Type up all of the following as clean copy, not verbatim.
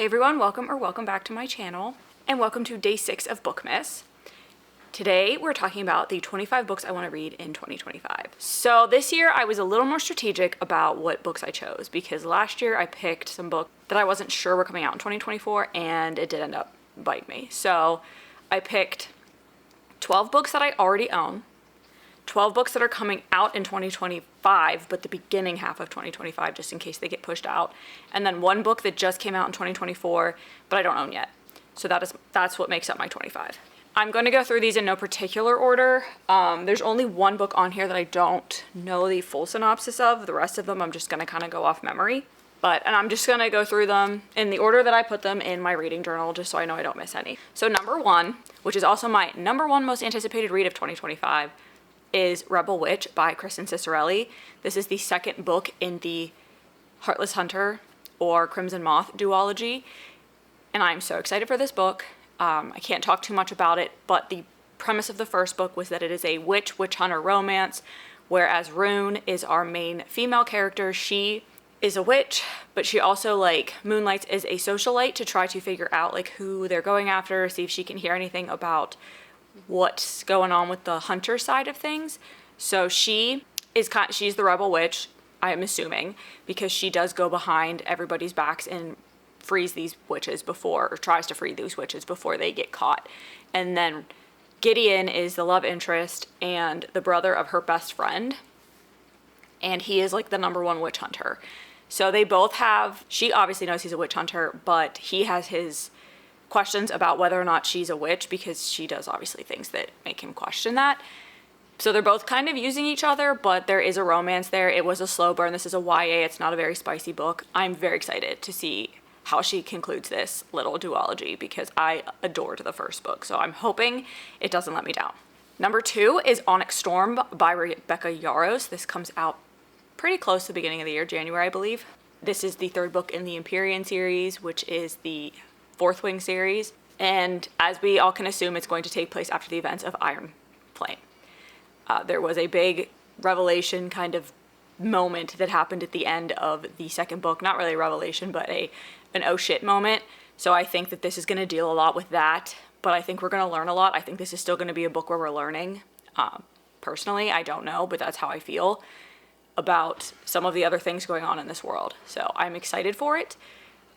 Hey everyone, welcome back to my channel, and welcome to day 6 of Bookmas. Today we're talking about the 25 books I want to read in 2025. So this year I was a little more strategic about what books I chose, because last year I picked some books that I wasn't sure were coming out in 2024, and it did end up biting me. So I picked 12 books that I already own, 12 books that are coming out in 2025, but the beginning half of 2025, just in case they get pushed out. And then one book that just came out in 2024, but I don't own yet. So that's what makes up my 25. I'm going to go through these in no particular order. There's only one book on here that I don't know the full synopsis of. The rest of them I'm just going to kind of go off memory. And I'm just going to go through them in the order that I put them in my reading journal, just so I know I don't miss any. So number 1, which is also my number 1 most anticipated read of 2025, is Rebel Witch by Kristen Cicerelli. This is the second book in the Heartless Hunter or Crimson Moth duology, and I'm so excited for this book. I can't talk too much about it, but the premise of the first book was that it is a witch hunter romance, whereas Rune is our main female character. She is a witch, but she also moonlights as a socialite to try to figure out who they're going after, see if she can hear anything about what's going on with the hunter side of things. So she's the rebel witch, I am assuming, because she does go behind everybody's backs and frees these witches or tries to free these witches before they get caught. And then Gideon is the love interest and the brother of her best friend, and he is the number 1 witch hunter. So they both she obviously knows he's a witch hunter, but he has his questions about whether or not she's a witch, because she does obviously things that make him question that. So they're both kind of using each other, but there is a romance there. It was a slow burn. This is a YA. It's not a very spicy book. I'm very excited to see how she concludes this little duology, because I adored the first book. So I'm hoping it doesn't let me down. Number 2 is Onyx Storm by Rebecca Yarros. This comes out pretty close to the beginning of the year, January, I believe. This is the 3rd book in the Empyrean series, which is the 4th Wing series, and as we all can assume, it's going to take place after the events of Iron Flame. There was a big revelation kind of moment that happened at the end of the 2nd book. Not really a revelation, but an oh shit moment. So I think that this is going to deal a lot with that, but I think we're going to learn a lot. I think this is still going to be a book where we're learning. Personally, I don't know, but that's how I feel about some of the other things going on in this world. So I'm excited for it.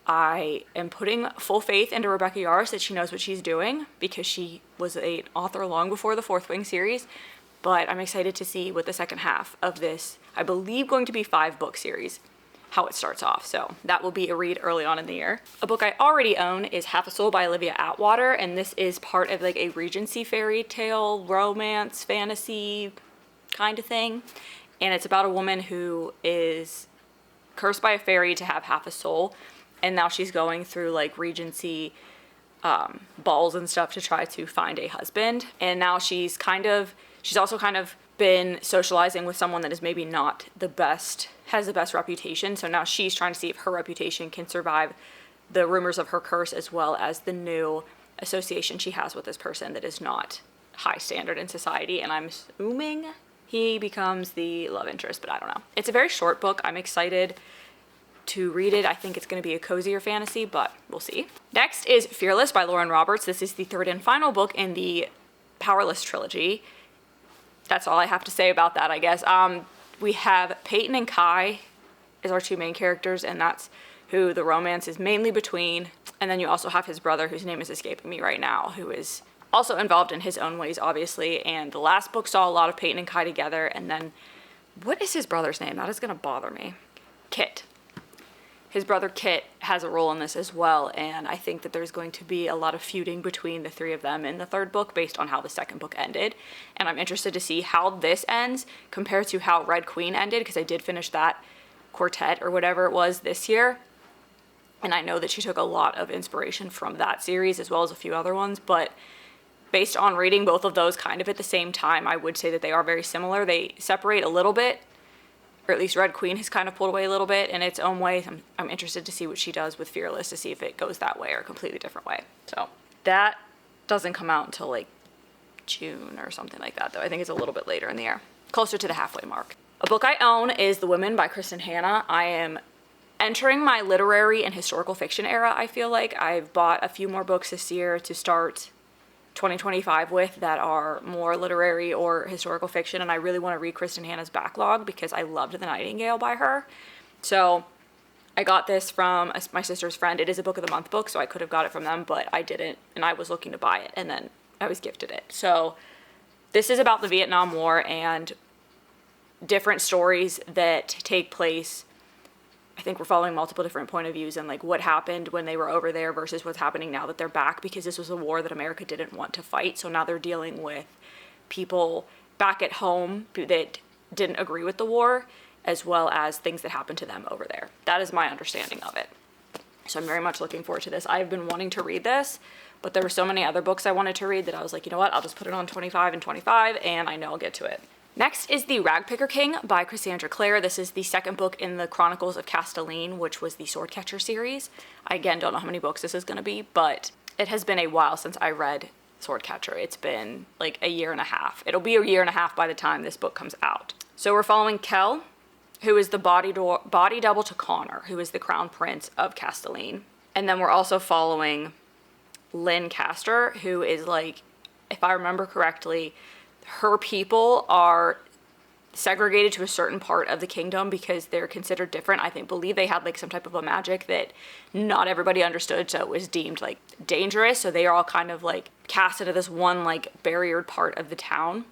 I am putting full faith into Rebecca Yarros that she knows what she's doing, because she was an author long before the 4th Wing series. But I'm excited to see what the second half of this, I believe going to be 5-book series, how it starts off. So that will be a read early on in the year. A book I already own is Half a Soul by Olivia Atwater, and this is part of a Regency fairy tale, romance, fantasy kind of thing. And it's about a woman who is cursed by a fairy to have half a soul. And now she's going through Regency balls and stuff to try to find a husband. And now she's also kind of been socializing with someone that is maybe not has the best reputation. So now she's trying to see if her reputation can survive the rumors of her curse, as well as the new association she has with this person that is not high standard in society. And I'm assuming he becomes the love interest, but I don't know. It's a very short book. I'm excited to read it. I think it's going to be a cozier fantasy, but we'll see. Next is Fearless by Lauren Roberts. This is the 3rd and final book in the Powerless trilogy. That's all I have to say about that, I guess. We have Peyton and Kai as our 2 main characters, and that's who the romance is mainly between. And then you also have his brother, whose name is escaping me right now, who is also involved in his own ways, obviously. And the last book saw a lot of Peyton and Kai together. And then, what is his brother's name? That is going to bother me. Kit. His brother Kit has a role in this as well, and I think that there's going to be a lot of feuding between the 3 of them in the 3rd book based on how the 2nd book ended. And I'm interested to see how this ends compared to how Red Queen ended, because I did finish that quartet or whatever it was this year. And I know that she took a lot of inspiration from that series as well as a few other ones, but based on reading both of those kind of at the same time, I would say that they are very similar. They separate a little bit, or at least Red Queen has kind of pulled away a little bit in its own way. I'm interested to see what she does with Fearless, to see if it goes that way or a completely different way. So that doesn't come out until June or something like that, though. I think it's a little bit later in the year, closer to the halfway mark. A book I own is The Women by Kristen Hanna. I am entering my literary and historical fiction era, I feel like. I've bought a few more books this year to start 2025 with that are more literary or historical fiction, and I really want to read Kristen Hanna's backlog because I loved The Nightingale by her. So I got this from my sister's friend. It is a book of the month book, so I could have got it from them, but I didn't, and I was looking to buy it, and then I was gifted it. So this is about the Vietnam War and different stories that take place. I think we're following multiple different point of views and like what happened when they were over there versus what's happening now that they're back, because this was a war that America didn't want to fight. So now they're dealing with people back at home that didn't agree with the war, as well as things that happened to them over there. That is my understanding of it. So I'm very much looking forward to this. I've been wanting to read this, but there were so many other books I wanted to read that I was like, you know what, I'll just put it on 25 and 25 and I know I'll get to it. Next is The Ragpicker King by Cassandra Clare. This is the second book in the Chronicles of Castelline, which was the Swordcatcher series. I, again, don't know how many books this is going to be, but it has been a while since I read Swordcatcher. It's been like a year and a half. It'll be a year and a half by the time this book comes out. So we're following Kell, who is the body double to Connor, who is the crown prince of Castelline. And then we're also following Lynn Castor, who is like, if I remember correctly, her people are segregated to a certain part of the kingdom because they're considered different. I believe they had like some type of a magic that not everybody understood, so it was deemed like dangerous. So they are all kind of like cast into this one like barriered part of the town.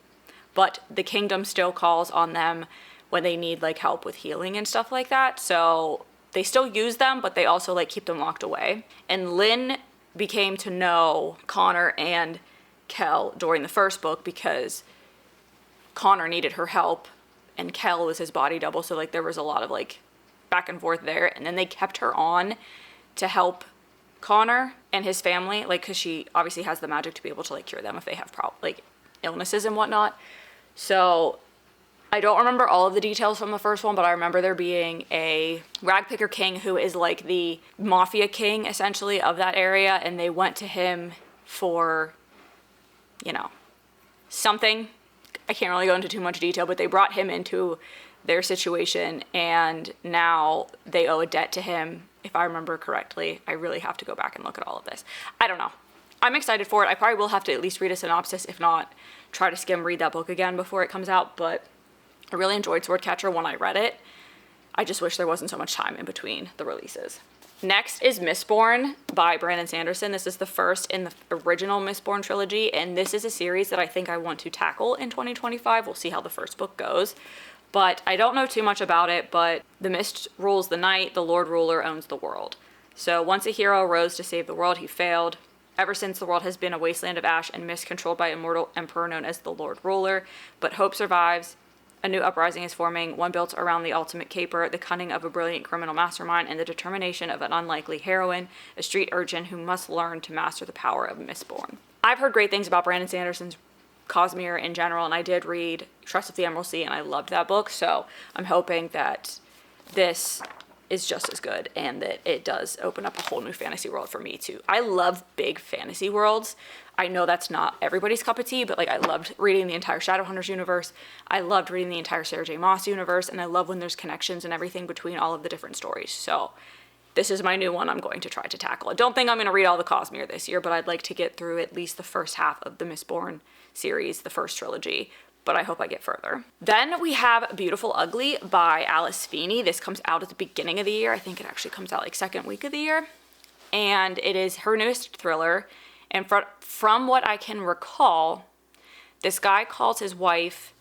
But the kingdom still calls on them when they need like help with healing and stuff like that. So they still use them, but they also like keep them locked away. And Lynn became to know Connor and Kell during the first book because Connor needed her help and Kell was his body double. So like there was a lot of like back and forth there. And then they kept her on to help Connor and his family, like, because she obviously has the magic to be able to like cure them if they have like illnesses and whatnot. So I don't remember all of the details from the first one, but I remember there being a ragpicker king who is like the mafia king essentially of that area, and they went to him for, you know, something. I can't really go into too much detail, but they brought him into their situation, and now they owe a debt to him, if I remember correctly. I really have to go back and look at all of this. I don't know. I'm excited for it. I probably will have to at least read a synopsis, if not try to skim read that book again before it comes out, but I really enjoyed Swordcatcher when I read it. I just wish there wasn't so much time in between the releases. Next is Mistborn by Brandon Sanderson. This is the first in the original Mistborn trilogy, and this is a series that I think I want to tackle in 2025. We'll see how the first book goes, but I don't know too much about it, but the mist rules the night, the Lord Ruler owns the world. So once a hero arose to save the world, he failed. Ever since, the world has been a wasteland of ash and mist controlled by a mortal emperor known as the Lord Ruler, but hope survives. A new uprising is forming, one built around the ultimate caper, the cunning of a brilliant criminal mastermind, and the determination of an unlikely heroine, a street urchin who must learn to master the power of Mistborn. I've heard great things about Brandon Sanderson's Cosmere in general, and I did read Trust of the Emerald Sea, and I loved that book, so I'm hoping that this is just as good and that it does open up a whole new fantasy world for me too. I love big fantasy worlds. I know that's not everybody's cup of tea, but like I loved reading the entire Shadowhunters universe. I loved reading the entire Sarah J. Maas universe, and I love when there's connections and everything between all of the different stories. So this is my new one I'm going to try to tackle. I don't think I'm going to read all the Cosmere this year, but I'd like to get through at least the first half of the Mistborn series, the first trilogy, but I hope I get further. Then we have Beautiful Ugly by Alice Feeney. This comes out at the beginning of the year. I think it actually comes out like second week of the year. And it is her newest thriller. And from what I can recall, this guy calls his wife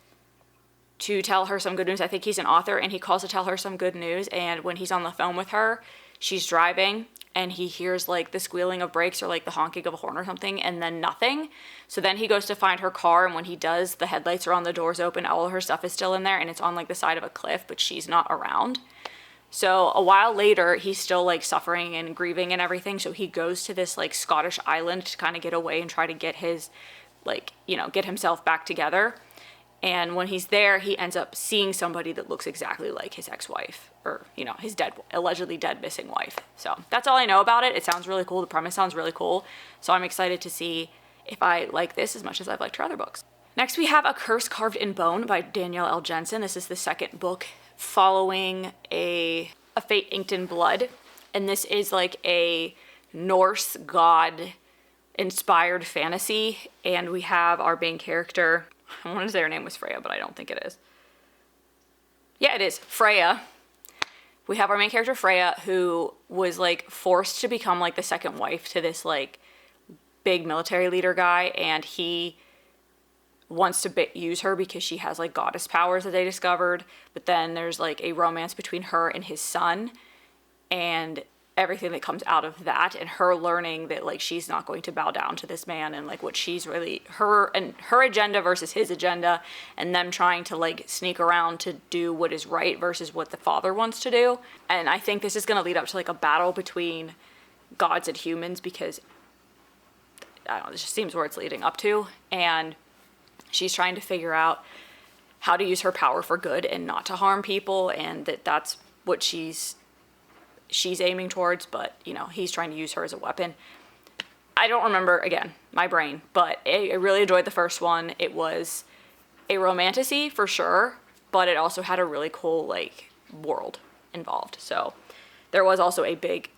to tell her some good news. I think he's an author, and he calls to tell her some good news. And when he's on the phone with her, she's driving, and he hears like the squealing of brakes or like the honking of a horn or something, and then nothing. So then he goes to find her car, and when he does, the headlights are on, the doors open, all of her stuff is still in there, and it's on like the side of a cliff, but she's not around. So a while later, he's still like suffering and grieving and everything. So he goes to this like Scottish island to kind of get away and try to get his, like, you know, get himself back together. And when he's there, he ends up seeing somebody that looks exactly like his ex-wife, or, you know, his allegedly dead missing wife. So that's all I know about it. It sounds really cool. The premise sounds really cool. So I'm excited to see if I like this as much as I've liked her other books. Next, we have A Curse Carved in Bone by Danielle L. Jensen. This is the second book following a A Fate Inked in Blood. And this is like a Norse god inspired fantasy. And we have our main character, I want to say her name was Freya, but I don't think it is. Yeah, it is Freya. We have our main character Freya, who was like forced to become like the second wife to this like big military leader guy, and he wants to use her because she has like goddess powers that they discovered. But then there's like a romance between her and his son, and everything that comes out of that, and her learning that like she's not going to bow down to this man, and like what she's really her agenda versus his agenda, and them trying to like sneak around to do what is right versus what the father wants to do. And I think this is going to lead up to like a battle between gods and humans, because I don't know, this just seems where it's leading up to. And she's trying to figure out how to use her power for good and not to harm people, and that's what she's aiming towards. But you know, he's trying to use her as a weapon. I don't remember, again, my brain, but I really enjoyed the first one. It was a romantasy for sure, but it also had a really cool like world involved. So there was also a big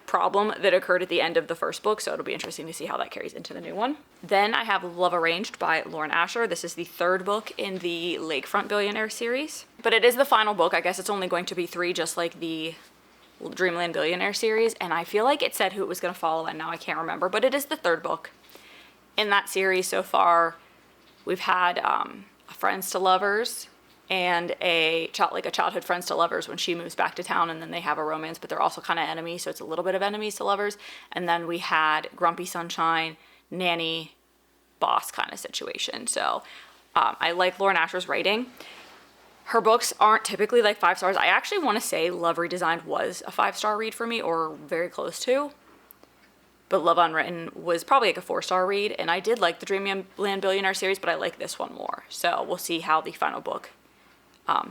problem that occurred at the end of the first book, so it'll be interesting to see how that carries into the new one. Then I have Love Arranged by Lauren Asher. This is the third book in the Lakefront Billionaire series, but it is the final book. I guess it's only going to be 3, just like the Dreamland Billionaire series, and I feel like it said who it was going to follow, and now I can't remember, but it is the third book in that series so far. We've had Friends to Lovers and a childhood friends to lovers when she moves back to town, and then they have a romance, but they're also kind of enemies, so it's a little bit of enemies to lovers. And then we had Grumpy Sunshine, nanny, boss kind of situation. So I like Lauren Asher's writing. Her books aren't typically like 5 stars. I actually want to say Love Redesigned was a 5-star read for me, or very close to. But Love Unwritten was probably like a 4-star read, and I did like the Dreamland Billionaire series, but I like this one more. So we'll see how the final book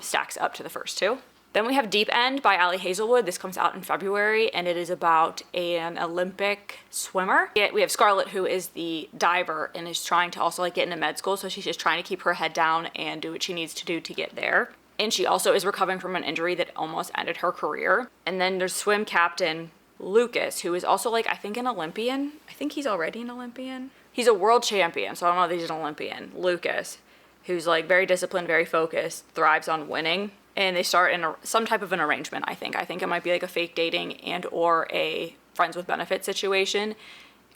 stacks up to the first 2. Then we have Deep End by Ali Hazelwood. This comes out in February, and it is about an Olympic swimmer. We have Scarlett, who is the diver and is trying to also like get into med school, so she's just trying to keep her head down and do what she needs to do to get there. And she also is recovering from an injury that almost ended her career. And then there's swim captain Lucas, who is also like, I think, an Olympian. I think he's already an Olympian. He's a world champion, so I don't know if he's an Olympian. Lucas, who's like very disciplined, very focused, thrives on winning. And they start in some type of an arrangement, I think. I think it might be like a fake dating and or a friends with benefits situation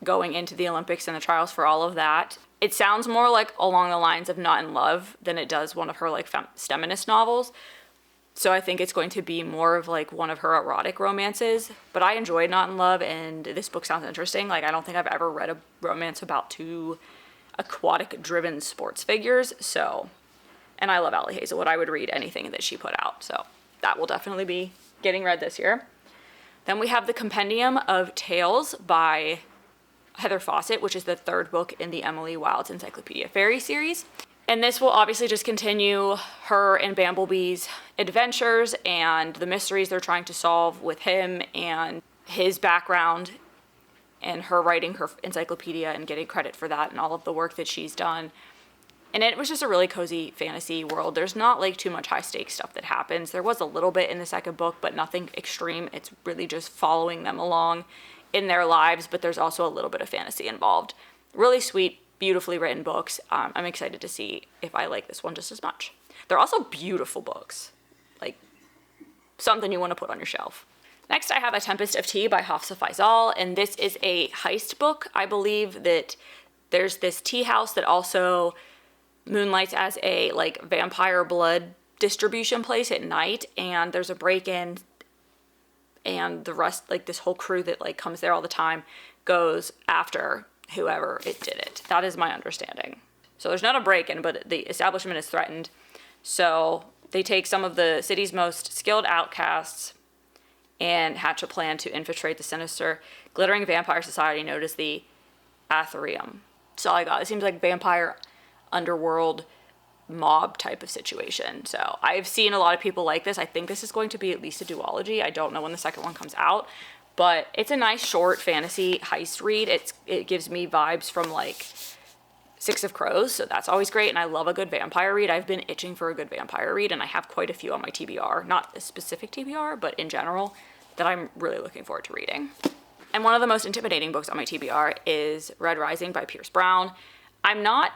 going into the Olympics and the trials for all of that. It sounds more like along the lines of Not in Love than it does one of her like feminist novels. So I think it's going to be more of like one of her erotic romances. But I enjoyed Not in Love, and this book sounds interesting. Like, I don't think I've ever read a romance about 2 aquatic-driven sports figures. So, and I love Ali Hazelwood. I would read anything that she put out. So that will definitely be getting read this year. Then we have The Compendium of Tales by Heather Fawcett, which is the 3rd book in the Emily Wilde's Encyclopedia Fairy series. And this will obviously just continue her and Bamblebee's adventures and the mysteries they're trying to solve with him and his background, and her writing her encyclopedia and getting credit for that and all of the work that she's done. And it was just a really cozy fantasy world. There's not like too much high stakes stuff that happens. There was a little bit in the 2nd book, but nothing extreme. It's really just following them along in their lives, but there's also a little bit of fantasy involved. Really sweet, beautifully written books. I'm excited to see if I like this one just as much. They're also beautiful books, like something you want to put on your shelf. Next, I have A Tempest of Tea by Hafsa Faizal, and this is a heist book. I believe that there's this tea house that also moonlights as a like vampire blood distribution place at night, and there's a break-in, and the rest, like this whole crew that like comes there all the time, goes after whoever it did it. That is my understanding. So there's not a break-in, but the establishment is threatened. So they take some of the city's most skilled outcasts and hatch a plan to infiltrate the sinister, glittering vampire society known as the Aetherium. That's all I got. It seems like vampire underworld mob type of situation. So I've seen a lot of people like this. I think this is going to be at least a duology. I don't know when the 2nd one comes out, but it's a nice short fantasy heist read. It gives me vibes from like Six of Crows, so that's always great, and I love a good vampire read. I've been itching for a good vampire read, and I have quite a few on my TBR, not a specific TBR, but in general, that I'm really looking forward to reading. And one of the most intimidating books on my TBR is Red Rising by Pierce Brown. I'm not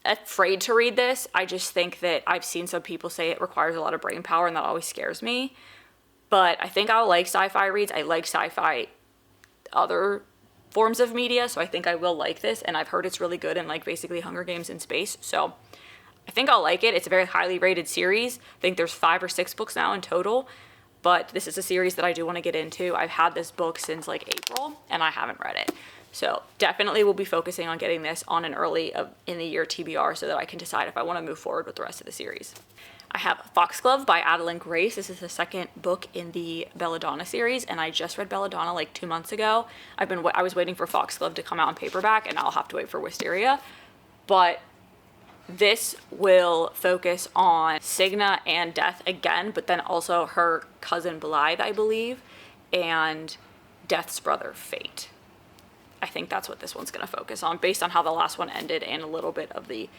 afraid to read this. I just think that I've seen some people say it requires a lot of brain power, and that always scares me. But I think I'll like sci-fi reads. I like sci-fi other forms of media, so I think I will like this, and I've heard it's really good in like basically Hunger Games in space, so I think I'll like it. It's a very highly rated series. I think there's 5 or 6 books now in total, but this is a series that I do want to get into. I've had this book since like April, and I haven't read it. So definitely will be focusing on getting this on an early in the year TBR so that I can decide if I want to move forward with the rest of the series. I have Foxglove by Adeline Grace. This is the second book in the Belladonna series, and I just read Belladonna like 2 months ago. I was waiting for Foxglove to come out in paperback, and I'll have to wait for Wisteria. But this will focus on Cigna and Death again, but then also her cousin Blythe, I believe, and Death's brother Fate. I think that's what this one's going to focus on, based on how the last one ended and a little bit of the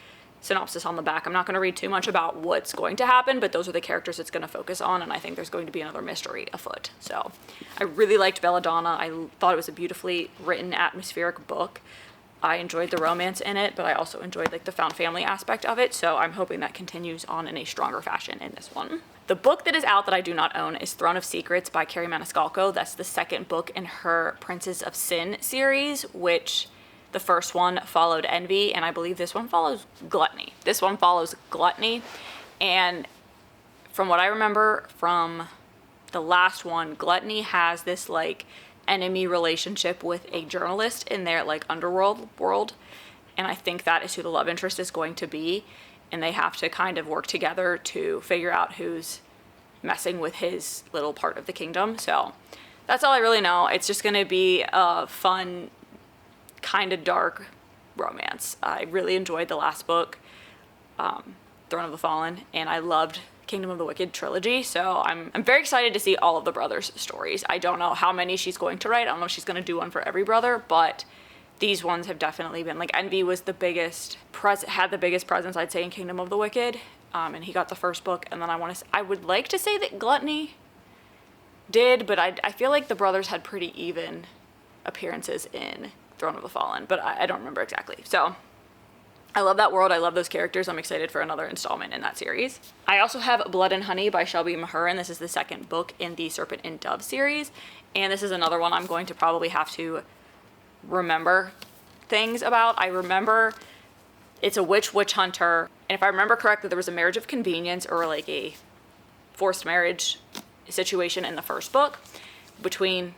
synopsis on the back. I'm not going to read too much about what's going to happen, but those are the characters it's going to focus on, and I think there's going to be another mystery afoot. So I really liked Belladonna. I thought it was a beautifully written, atmospheric book. I enjoyed the romance in it, but I also enjoyed like the found family aspect of it, so I'm hoping that continues on in a stronger fashion in this one. The book that is out that I do not own is Throne of Secrets by Carrie Maniscalco. That's the second book in her Princes of Sin series, which the first one followed Envy, and I believe this one follows Gluttony. This one follows Gluttony, and from what I remember from the last one, Gluttony has this like enemy relationship with a journalist in their like underworld world, and I think that is who the love interest is going to be, and they have to kind of work together to figure out who's messing with his little part of the kingdom. So that's all I really know. It's just going to be a fun, kind of dark romance. I really enjoyed the last book, Throne of the Fallen, and I loved Kingdom of the Wicked trilogy, so I'm very excited to see all of the brothers' stories. I don't know how many she's going to write. I don't know if she's going to do one for every brother, but these ones have definitely been, like, Envy was the biggest, had the biggest presence, I'd say, in Kingdom of the Wicked, and he got the first book, and then I would like to say that Gluttony did, but I feel like the brothers had pretty even appearances in Throne of the Fallen, but I don't remember exactly. So I love that world. I love those characters. I'm excited for another installment in that series. I also have Blood and Honey by Shelby Mahurin. This is the second book in the Serpent and Dove series, and this is another one I'm going to probably have to remember things about. I remember it's a witch hunter, and if I remember correctly, there was a marriage of convenience or like a forced marriage situation in the first book between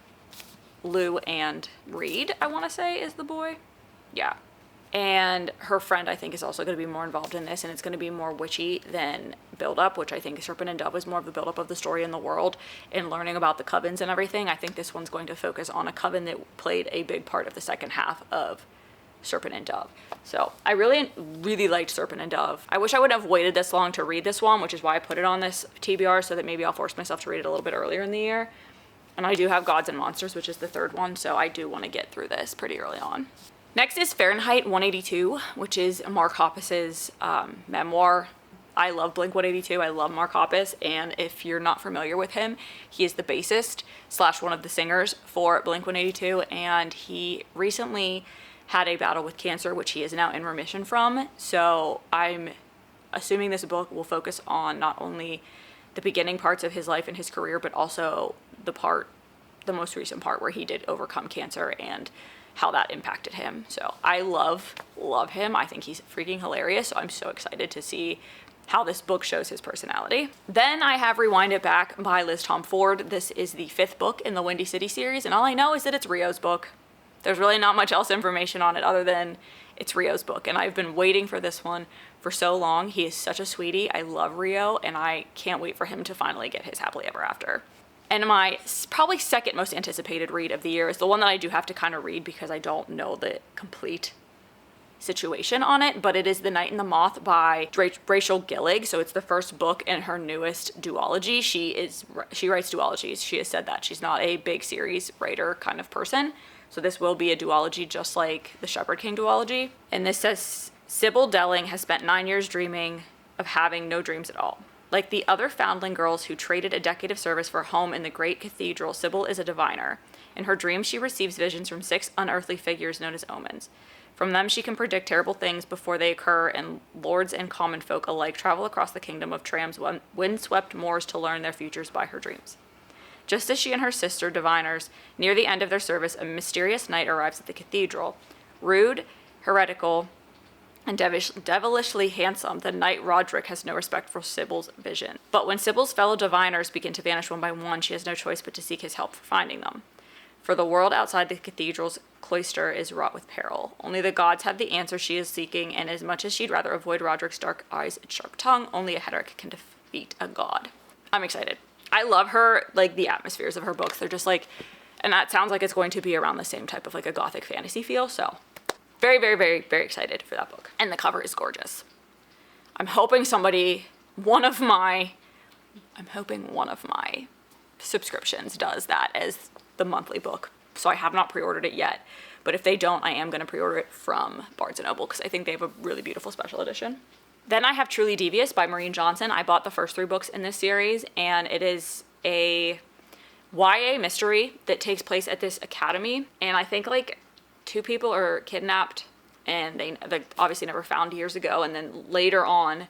Lou and Reed, I want to say is the boy. Yeah. And her friend, I think, is also going to be more involved in this, and it's going to be more witchy than build-up, which I think Serpent and Dove was more of the build-up of the story in the world and learning about the covens and everything. I think this one's going to focus on a coven that played a big part of the second half of Serpent and Dove. So I really, really liked Serpent and Dove. I wish I would have waited this long to read this one, which is why I put it on this TBR, so that maybe I'll force myself to read it a little bit earlier in the year. And I do have Gods and Monsters, which is the third one, so I do want to get through this pretty early on. Next is Fahrenheit 182, which is Mark Hoppus's memoir. I love Blink-182. I love Mark Hoppus, and if you're not familiar with him, he is the bassist / one of the singers for Blink-182, and he recently had a battle with cancer, which he is now in remission from. So I'm assuming this book will focus on not only the beginning parts of his life and his career, but also the most recent part where he did overcome cancer and how that impacted him. So I love him. I think he's freaking hilarious. So I'm so excited to see how this book shows his personality. Then I have Rewind It Back by Liz Tom Ford. This is the 5th book in the Windy City series, and all I know is that it's Rio's book. There's really not much else information on it other than it's Rio's book, and I've been waiting for this one for so long. He is such a sweetie. I love Rio, and I can't wait for him to finally get his happily ever after. And my probably second most anticipated read of the year is the one that I do have to kind of read because I don't know the complete situation on it, but it is The Night and the Moth by Rachel Gillig. So it's the first book in her newest duology. She writes duologies. She has said that she's not a big series writer kind of person. So this will be a duology just like the Shepherd King duology. And this Sybil Delling has spent 9 years dreaming of having no dreams at all. Like the other foundling girls who traded a decade of service for a home in the great cathedral, Sybil is a diviner. In her dreams, she receives visions from 6 unearthly figures known as omens. From them, she can predict terrible things before they occur, and lords and common folk alike travel across the kingdom of Tram's windswept moors to learn their futures by her dreams. Just as she and her sister, diviners, near the end of their service, a mysterious knight arrives at the cathedral. Rude, heretical, and devilishly handsome, the knight Roderick has no respect for Sybil's vision. But when Sybil's fellow diviners begin to vanish one by one, she has no choice but to seek his help for finding them. For the world outside the cathedral's cloister is wrought with peril. Only the gods have the answer she is seeking, and as much as she'd rather avoid Roderick's dark eyes and sharp tongue, only a heretic can defeat a god. I'm excited. I love her, like, the atmospheres of her books. They're just like, and that sounds like it's going to be around the same type of, like, a gothic fantasy feel, so very, very, very, very excited for that book. And the cover is gorgeous. I'm hoping one of my subscriptions does that as the monthly book. So I have not pre-ordered it yet, but if they don't, I am going to pre-order it from Barnes & Noble because I think they have a really beautiful special edition. Then I have Truly Devious by Maureen Johnson. I bought the first 3 books in this series, and it is a YA mystery that takes place at this academy, and I think like 2 people are kidnapped, and they're obviously never found years ago, and then later on,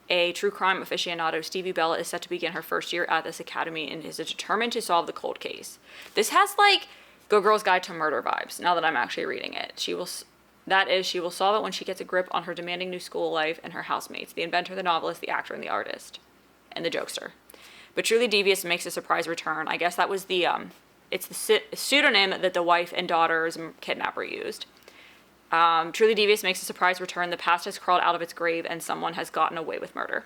a true crime aficionado, Stevie Bella, is set to begin her first year at this academy and is determined to solve the cold case. This has like Good Girl's Guide to Murder vibes, now that I'm actually reading it. She will solve it when she gets a grip on her demanding new school life and her housemates, the inventor, the novelist, the actor, and the artist, and the jokester. But Truly Devious makes a surprise return. I guess that was it's the pseudonym that the wife and daughter's kidnapper used. Truly Devious makes a surprise return. The past has crawled out of its grave and someone has gotten away with murder.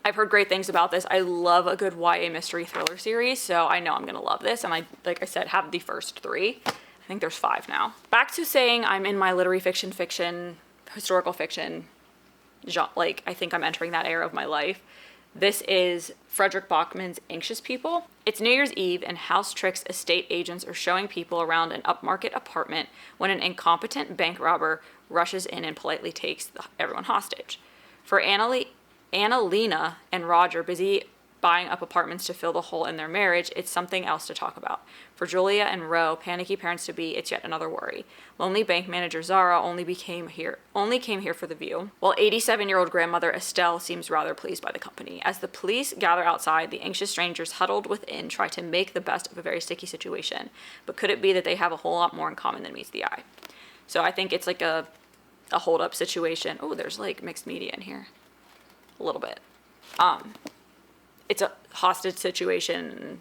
I've heard great things about this. I love a good YA mystery thriller series, so I know I'm going to love this. And I, like I said, have the first 3. I think there's 5 now. Back to saying I'm in my literary fiction, historical fiction, like I think I'm entering that era of my life. This is Frederick Bachman's Anxious People. It's New Year's Eve and House Trick's estate agents are showing people around an upmarket apartment when an incompetent bank robber rushes in and politely takes everyone hostage. For Annalena and Roger, busy buying up apartments to fill the hole in their marriage, it's something else to talk about. For Julia and Ro, panicky parents-to-be, it's yet another worry. Lonely bank manager Zara only came here for the view, while 87-year-old grandmother Estelle seems rather pleased by the company. As the police gather outside, the anxious strangers huddled within try to make the best of a very sticky situation. But could it be that they have a whole lot more in common than meets the eye? So I think it's like a hold-up situation. Oh, there's like mixed media in here. A little bit. It's a hostage situation.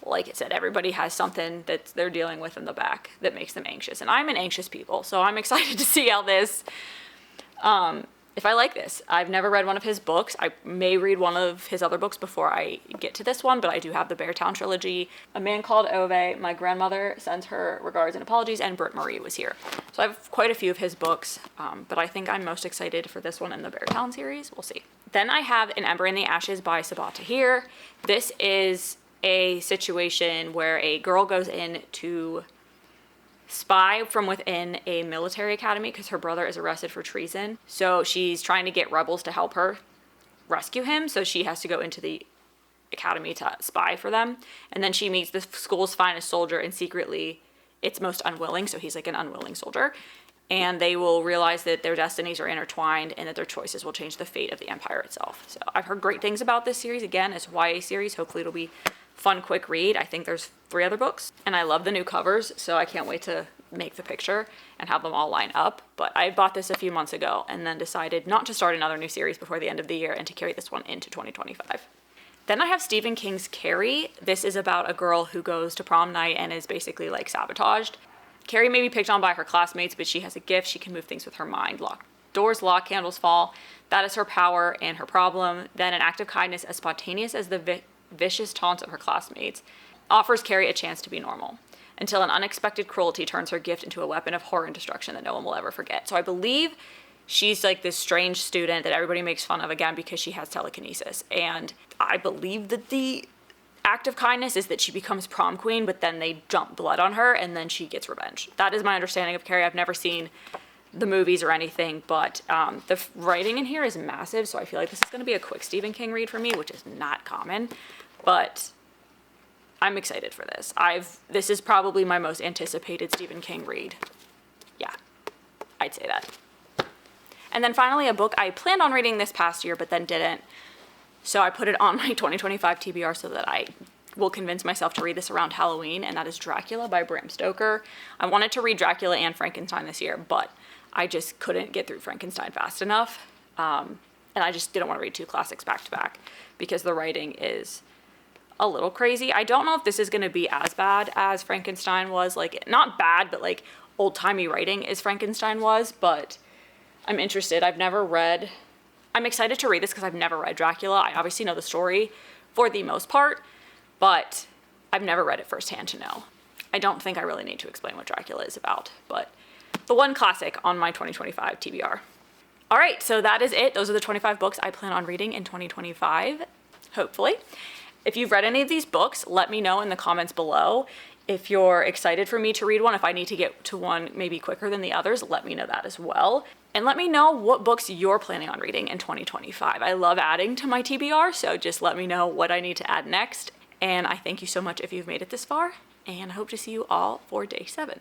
Like I said, everybody has something that they're dealing with in the back that makes them anxious. And I'm an anxious people, so I'm excited to see how this, if I like this. I've never read one of his books. I may read one of his other books before I get to this one, but I do have the Beartown trilogy. A Man Called Ove, my grandmother sends her regards and apologies, and Britt Marie was here. So I have quite a few of his books, but I think I'm most excited for this one in the Beartown series. We'll see. Then I have An Ember in the Ashes by Sabaa Tahir. This is a situation where a girl goes in to spy from within a military academy because her brother is arrested for treason. So she's trying to get rebels to help her rescue him. So she has to go into the academy to spy for them. And then she meets the school's finest soldier and secretly its most unwilling. So he's like an unwilling soldier. And they will realize that their destinies are intertwined and that their choices will change the fate of the empire itself. So I've heard great things about this series. Again, it's a YA series. Hopefully it'll be fun, quick read. I think there's 3 other books. And I love the new covers, so I can't wait to make the picture and have them all line up. But I bought this a few months ago and then decided not to start another new series before the end of the year and to carry this one into 2025. Then I have Stephen King's Carrie. This is about a girl who goes to prom night and is basically like sabotaged. Carrie may be picked on by her classmates, but she has a gift. She can move things with her mind. Doors lock, candles fall. That is her power and her problem. Then an act of kindness as spontaneous as the vicious taunts of her classmates offers Carrie a chance to be normal, until an unexpected cruelty turns her gift into a weapon of horror and destruction that no one will ever forget. So I believe she's like this strange student that everybody makes fun of, again, because she has telekinesis. And I believe that the act of kindness is that she becomes prom queen, but then they dump blood on her and then she gets revenge. That is my understanding of Carrie. I've never seen the movies or anything, but the writing in here is massive, so I feel like this is going to be a quick Stephen King read for me, which is not common, but I'm excited for this. This is probably my most anticipated Stephen King read. Yeah, I'd say that. And then finally, a book I planned on reading this past year, but then didn't. So I put it on my 2025 TBR so that I will convince myself to read this around Halloween, and that is Dracula by Bram Stoker. I wanted to read Dracula and Frankenstein this year, but I just couldn't get through Frankenstein fast enough. And I just didn't want to read two classics back to back because the writing is a little crazy. I don't know if this is going to be as bad as Frankenstein was. Like, not bad, but like old-timey writing as Frankenstein was, but I'm interested. I'm excited to read this because I've never read Dracula. I obviously know the story for the most part, but I've never read it firsthand to know. I don't think I really need to explain what Dracula is about, but the one classic on my 2025 TBR. All right, so that is it. Those are the 25 books I plan on reading in 2025, hopefully. If you've read any of these books, let me know in the comments below. If you're excited for me to read one, if I need to get to one maybe quicker than the others, let me know that as well. And let me know what books you're planning on reading in 2025. I love adding to my TBR, so just let me know what I need to add next. And I thank you so much if you've made it this far, and I hope to see you all for day 7.